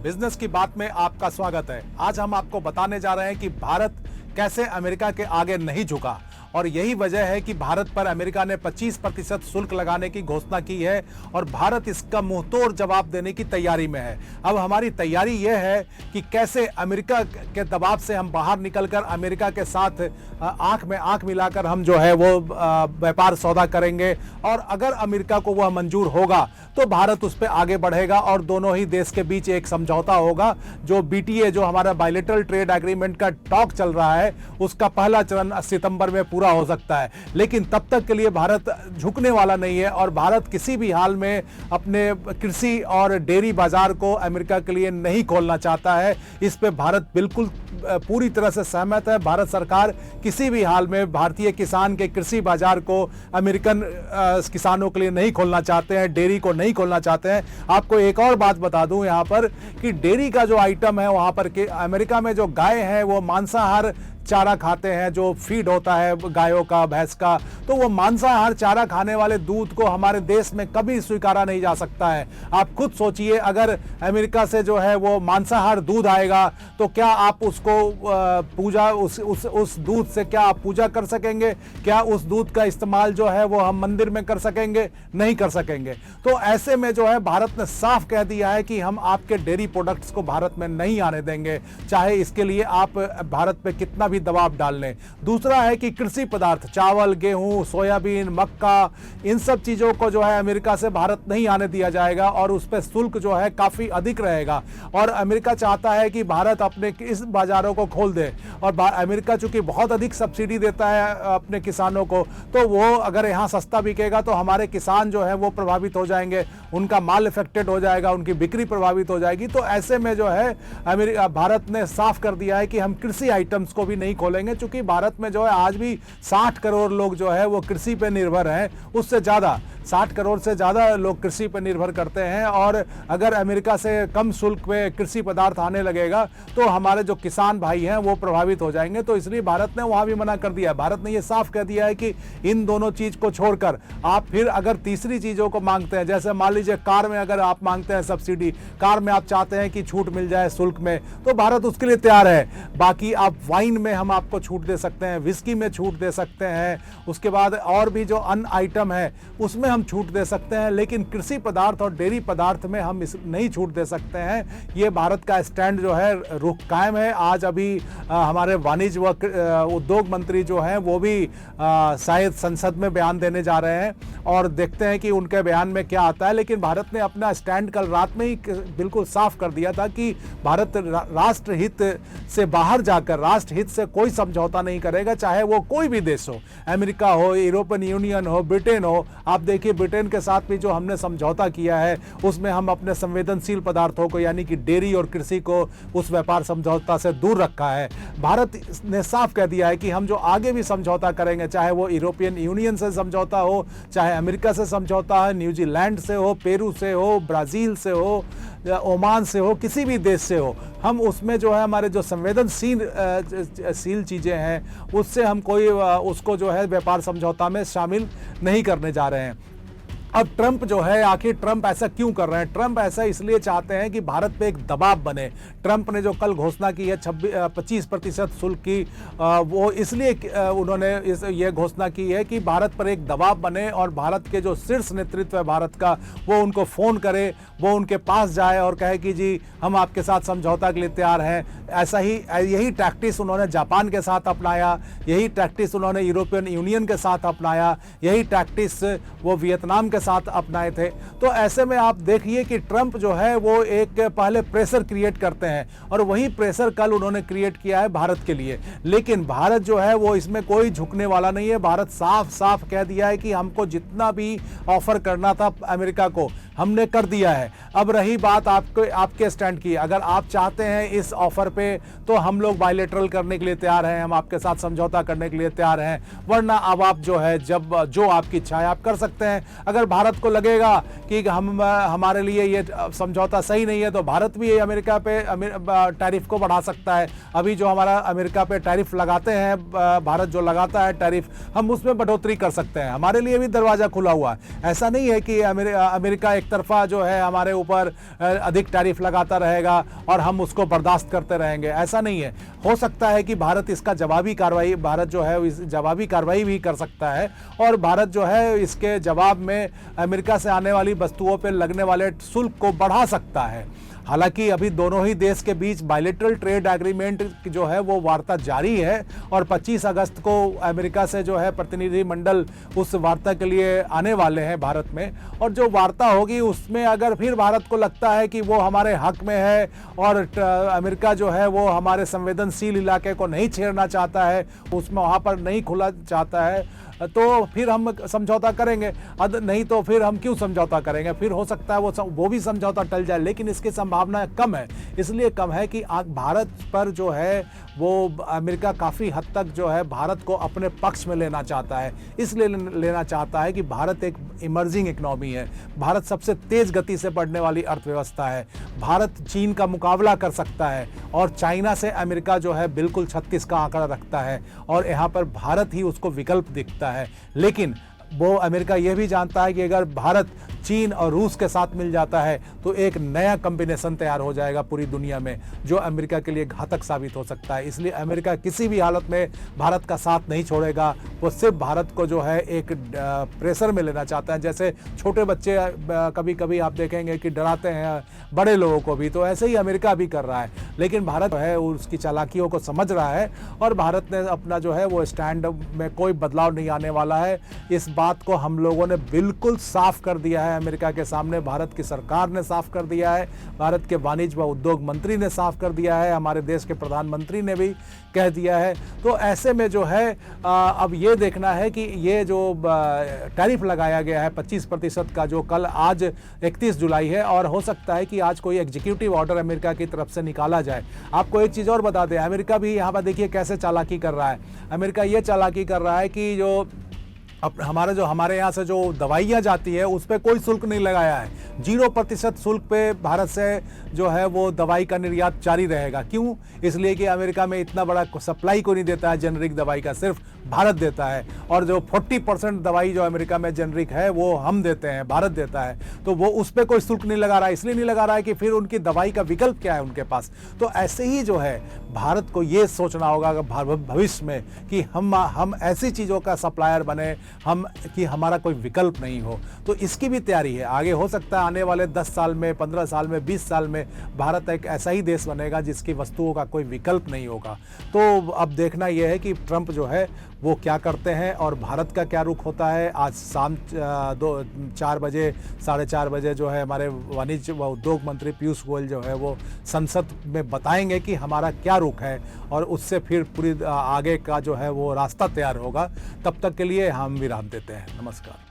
Business की बात में आपका स्वागत है। आज हम आपको बताने जा रहे हैं कि भारत कैसे अमेरिका के आगे नहीं झुका और यही वजह है कि भारत पर अमेरिका ने 25% शुल्क लगाने की घोषणा की है और भारत इसका मुंहतोड़ जवाब देने की तैयारी में है। अब हमारी तैयारी यह है कि कैसे अमेरिका के दबाव से हम बाहर निकलकर अमेरिका के साथ आंख में आंख मिलाकर हम जो है वो व्यापार सौदा करेंगे और अगर अमेरिका को वह मंजूर होगा तो भारत उस पर आगे बढ़ेगा और दोनों ही देश के बीच एक समझौता होगा। जो BTA जो हमारा बायलैटरल ट्रेड एग्रीमेंट का टॉक चल रहा है उसका पहला चरण सितंबर में पूरा हो सकता है, लेकिन तब तक के लिए भारत झुकने वाला नहीं है और भारत किसी भी हाल में अपने कृषि और डेयरी बाजार को अमेरिका के लिए नहीं खोलना चाहता है। इस पे भारत बिल्कुल पूरी तरह से सहमत है। भारत सरकार किसी भी हाल में भारतीय किसान के कृषि बाजार को अमेरिकन किसानों के लिए नहीं खोलना चाहते हैं, डेयरी को नहीं खोलना चाहते हैं। आपको एक और बात बता दूं यहाँ पर कि डेयरी का जो आइटम है वहाँ पर कि अमेरिका में जो गाय है वो मांसाहार चारा खाते हैं, जो फीड होता है गायों का भैंस का, तो वो मांसाहार चारा खाने वाले दूध को हमारे देश में कभी स्वीकारा नहीं जा सकता है। आप खुद सोचिए, अगर अमेरिका से जो है वो मांसाहार दूध आएगा तो क्या आप उसको पूजा उस दूध से क्या आप पूजा कर सकेंगे? क्या उस दूध का इस्तेमाल जो है वो हम मंदिर में कर सकेंगे? नहीं कर सकेंगे। तो ऐसे में जो है भारत ने साफ कह दिया है कि हम आपके डेयरी प्रोडक्ट्स को भारत में नहीं आने देंगे, चाहे इसके लिए आप भारत पे कितना भी दबाव डाल लें। दूसरा है कि कृषि पदार्थ, चावल, गेहूं, सोयाबीन, मक्का, इन सब चीजों को जो है अमेरिका से भारत नहीं आने दिया जाएगा और उस पर शुल्क जो है काफी अधिक रहेगा। और अमेरिका चाहता है कि भारत अपने इस बाजारों को खोल दे और अमेरिका चूंकि बहुत अधिक सब्सिडी देता है अपने किसानों को, तो वो अगर यहाँ सस्ता बिकेगा तो हमारे किसान जो है वो प्रभावित हो जाएंगे, उनका माल इफेक्टेड हो जाएगा, उनकी बिक्री प्रभावित हो जाएगी। तो ऐसे में जो है भारत ने साफ कर दिया है कि हम कृषि आइटम्स को भी नहीं खोलेंगे, क्योंकि भारत में जो है आज भी 60 करोड़ लोग जो है वो कृषि पे निर्भर हैं, उससे ज्यादा 60 करोड़ से ज़्यादा लोग कृषि पर निर्भर करते हैं। और अगर अमेरिका से कम शुल्क पे कृषि पदार्थ आने लगेगा तो हमारे जो किसान भाई हैं वो प्रभावित हो जाएंगे। तो इसलिए भारत ने वहाँ भी मना कर दिया। भारत ने ये साफ कह दिया है कि इन दोनों चीज़ को छोड़कर आप फिर अगर तीसरी चीज़ों को मांगते हैं, जैसे मान लीजिए कार में अगर आप मांगते हैं सब्सिडी, कार में आप चाहते हैं कि छूट मिल जाए शुल्क में, तो भारत उसके लिए तैयार है। बाकी आप वाइन में हम आपको छूट दे सकते हैं, विस्की में छूट दे सकते हैं, उसके बाद और भी जो अन्य आइटम है उसमें हम छूट दे सकते हैं, लेकिन कृषि पदार्थ और डेयरी पदार्थ में हम नहीं छूट दे सकते हैं। ये भारत का स्टैंड जो है रुख कायम है। आज अभी हमारे वाणिज्य व उद्योग मंत्री जो हैं वो भी शायद संसद में बयान देने जा रहे हैं और देखते हैं कि उनके बयान में क्या आता है। लेकिन भारत ने अपना स्टैंड कल रात में ही बिल्कुल साफ कर दिया था कि भारत राष्ट्रहित से बाहर जाकर राष्ट्रहित से कोई समझौता नहीं करेगा, चाहे वो कोई भी देश हो, अमेरिका हो, यूरोपियन यूनियन हो, ब्रिटेन हो। आप देखिए ब्रिटेन के साथ भी जो हमने समझौता किया है उसमें हम अपने संवेदनशील पदार्थों को यानी कि डेयरी और कृषि को उस व्यापार समझौता से दूर रखा है। भारत ने साफ कह दिया है कि हम जो आगे भी समझौता करेंगे, चाहे वो यूरोपियन यूनियन से समझौता हो, चाहे अमेरिका से समझौता है, न्यूजीलैंड से हो, पेरू से हो, ब्राजील से हो, ओमान से हो, किसी भी देश से हो, हम उसमें जो है हमारे जो संवेदनशील चीज़ें हैं उससे हम कोई उसको जो है व्यापार समझौता में शामिल नहीं करने जा रहे हैं। अब ट्रंप जो है, आखिर ट्रंप ऐसा क्यों कर रहे हैं? ट्रंप ऐसा इसलिए चाहते हैं कि भारत पे एक दबाव बने। ट्रंप ने जो कल घोषणा की है 25% शुल्क की, वो इसलिए उन्होंने ये घोषणा की है कि भारत पर एक दबाव बने और भारत के जो शीर्ष नेतृत्व है भारत का वो उनको फ़ोन करे, वो उनके पास जाए और कहे कि जी हम आपके साथ समझौता के लिए तैयार हैं। ऐसा ही यही टैक्टिस उन्होंने जापान के साथ अपनाया, यही टैक्टिस उन्होंने यूरोपियन यूनियन के साथ अपनाया, यही टैक्टिस वो वियतनाम के साथ अपनाए थे। तो ऐसे में आप देखिए कि ट्रंप जो है वो एक पहले प्रेशर क्रिएट करते हैं और वही प्रेशर कल उन्होंने क्रिएट किया है भारत के लिए। लेकिन भारत जो है वो इसमें कोई झुकने वाला नहीं है। भारत साफ साफ कह दिया है कि हमको जितना भी ऑफर करना था अमेरिका को हमने कर दिया है। अब रही बात आपके स्टैंड की, अगर आप चाहते हैं इस ऑफर पे तो हम लोग बायलैटरल करने के लिए तैयार हैं, हम आपके साथ समझौता करने के लिए तैयार हैं, वरना अब आप जो है जब जो आपकी इच्छा है आप कर सकते हैं। अगर भारत को लगेगा कि हमारे लिए ये समझौता सही नहीं है तो भारत भी अमेरिका पे टैरिफ को बढ़ा सकता है। अभी जो हमारा अमेरिका पे टैरिफ लगाते हैं, भारत जो लगाता है टैरिफ, हम उसमें बढ़ोतरी कर सकते हैं। हमारे लिए भी दरवाजा खुला हुआ है। ऐसा नहीं है कि अमेरिका एक तरफा जो है हमारे ऊपर अधिक टैरिफ लगाता रहेगा और हम उसको बर्दाश्त करते रहेंगे, ऐसा नहीं है। हो सकता है कि भारत इसका भारत जो है इस जवाबी कार्रवाई भी कर सकता है और भारत जो है इसके जवाब में अमेरिका से आने वाली वस्तुओं पर लगने वाले शुल्क को बढ़ा सकता है। हालांकि अभी दोनों ही देश के बीच बायलैटरल ट्रेड एग्रीमेंट जो है वो वार्ता जारी है और 25 अगस्त को अमेरिका से जो है प्रतिनिधिमंडल उस वार्ता के लिए आने वाले हैं भारत में। और जो वार्ता होगी उसमें अगर फिर भारत को लगता है कि वो हमारे हक में है और अमेरिका जो है वो हमारे संवेदनशील इलाके को नहीं छेड़ना चाहता है, उसमें वहाँ पर नहीं खुला चाहता है, तो फिर हम समझौता करेंगे। नहीं तो फिर हम क्यों समझौता करेंगे, फिर हो सकता है वो भी समझौता टल जाए, लेकिन इसकी संभावना कम है। इसलिए कम है कि भारत पर जो है वो अमेरिका काफ़ी हद तक जो है भारत को अपने पक्ष में लेना चाहता है। इसलिए लेना चाहता है कि भारत एक इमर्जिंग इकोनॉमी है, भारत सबसे तेज़ गति से बढ़ने वाली अर्थव्यवस्था है, भारत चीन का मुकाबला कर सकता है और चाइना से अमेरिका जो है बिल्कुल 36 का आंकड़ा रखता है और यहाँ पर भारत ही उसको विकल्प दिखता है। लेकिन वो अमेरिका यह भी जानता है कि अगर भारत चीन और रूस के साथ मिल जाता है तो एक नया कॉम्बिनेशन तैयार हो जाएगा पूरी दुनिया में, जो अमेरिका के लिए घातक साबित हो सकता है। इसलिए अमेरिका किसी भी हालत में भारत का साथ नहीं छोड़ेगा, वो सिर्फ भारत को जो है एक प्रेशर में लेना चाहता है। जैसे छोटे बच्चे कभी कभी आप देखेंगे कि डराते हैं बड़े लोगों को भी, तो ऐसे ही अमेरिका भी कर रहा है। लेकिन भारत है उसकी चालाकियों को समझ रहा है और भारत ने अपना जो है वो स्टैंड में कोई बदलाव नहीं आने वाला है। इस बात को हम लोगों ने बिल्कुल साफ कर दिया है अमेरिका के सामने, भारत की सरकार ने साफ कर दिया है, भारत के वाणिज्य व उद्योग मंत्री ने साफ कर दिया है, हमारे देश के प्रधानमंत्री ने भी कह दिया है। तो ऐसे में जो है अब ये देखना है कि ये जो टैरिफ लगाया गया है 25% का, जो कल आज 31 जुलाई है और हो सकता है कि आज कोई एग्जीक्यूटिव ऑर्डर अमेरिका की तरफ से निकाला जाए। आपको एक चीज़ और बता दें, अमेरिका भी यहाँ पर देखिए कैसे चालाकी कर रहा है। अमेरिका ये चालाकी कर रहा है कि जो अब हमारे यहाँ से जो दवाइयाँ जाती है उस पर कोई शुल्क नहीं लगाया है, 0% शुल्क पे भारत से जो है वो दवाई का निर्यात जारी रहेगा। क्यों? इसलिए कि अमेरिका में इतना बड़ा सप्लाई को नहीं देता है जेनरिक दवाई का, सिर्फ भारत देता है। और जो 40% दवाई जो अमेरिका में जेनरिक है वो हम देते हैं, भारत देता है, तो वो उस पर कोई शुल्क नहीं लगा रहा है। इसलिए नहीं लगा रहा है कि फिर उनकी दवाई का विकल्प क्या है उनके पास। तो ऐसे ही जो है भारत को ये सोचना होगा भविष्य में कि हम ऐसी चीज़ों का सप्लायर बने कि हमारा कोई विकल्प नहीं हो। तो इसकी भी तैयारी है। आगे हो सकता है आने वाले 10 साल में, 15 साल में, 20 साल में भारत एक ऐसा ही देश बनेगा जिसकी वस्तुओं का कोई विकल्प नहीं होगा। तो अब देखना यह है कि ट्रंप जो है वो क्या करते हैं और भारत का क्या रुख होता है। आज शाम 4 बजे 4:30 बजे जो है हमारे वाणिज्य व उद्योग मंत्री पीयूष गोयल जो है वो संसद में बताएंगे कि हमारा क्या रुख है और उससे फिर पूरी आगे का जो है वो रास्ता तैयार होगा। तब तक के लिए हम विराम देते हैं। नमस्कार।